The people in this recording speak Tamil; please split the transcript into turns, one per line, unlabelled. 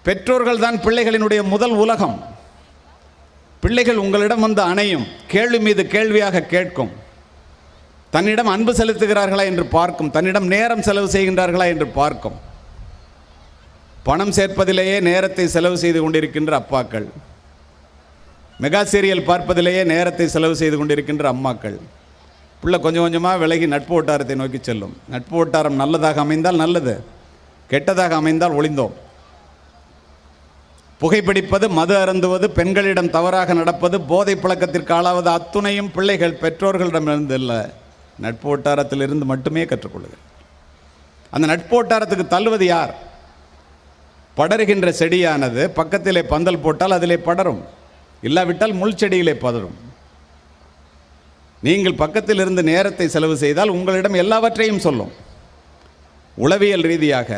பெற்றோர்கள் தான் பிள்ளைகளினுடைய முதல் உலகம். பிள்ளைகள் உங்களிடம் வந்து அணையும், கேள்வி மீது கேள்வியாக கேட்கும், தன்னிடம் அன்பு செலுத்துகிறார்களா என்று பார்க்கும், தன்னிடம் நேரம் செலவு செய்கின்றார்களா என்று பார்க்கும். பணம் சேர்ப்பதிலேயே நேரத்தை செலவு செய்து கொண்டிருக்கின்ற அப்பாக்கள், மெகா சீரியல் பார்ப்பதிலேயே நேரத்தை செலவு செய்து கொண்டிருக்கின்ற அம்மாக்கள். பிள்ளை கொஞ்சம் கொஞ்சமாக விலகி நட்பு வட்டாரத்தை நோக்கி செல்லும். நட்பு வட்டாரம் நல்லதாக அமைந்தால் நல்லது, கெட்டதாக அமைந்தால் ஒளிந்தோம். புகைப்பிடிப்பது, மது அருந்துவது, பெண்களிடம் தவறாக நடப்பது, போதை பழக்கத்திற்கு ஆளாவது அத்துணையும் பிள்ளைகள் பெற்றோர்களிடமிருந்து இல்லை, நட்பு வட்டாரத்திலிருந்து மட்டுமே கற்றுக்கொள்ளுங்கள். அந்த நட்பு வட்டாரத்துக்கு தள்ளுவது யார்? படருகின்ற செடியானது பக்கத்திலே பந்தல் போட்டால் அதிலே படரும், இல்லாவிட்டால் முள் செடியிலே படரும். நீங்கள் பக்கத்தில் இருந்து நேரத்தை செலவு செய்தால் உங்களிடம் எல்லாவற்றையும் சொல்லும். உளவியல் ரீதியாக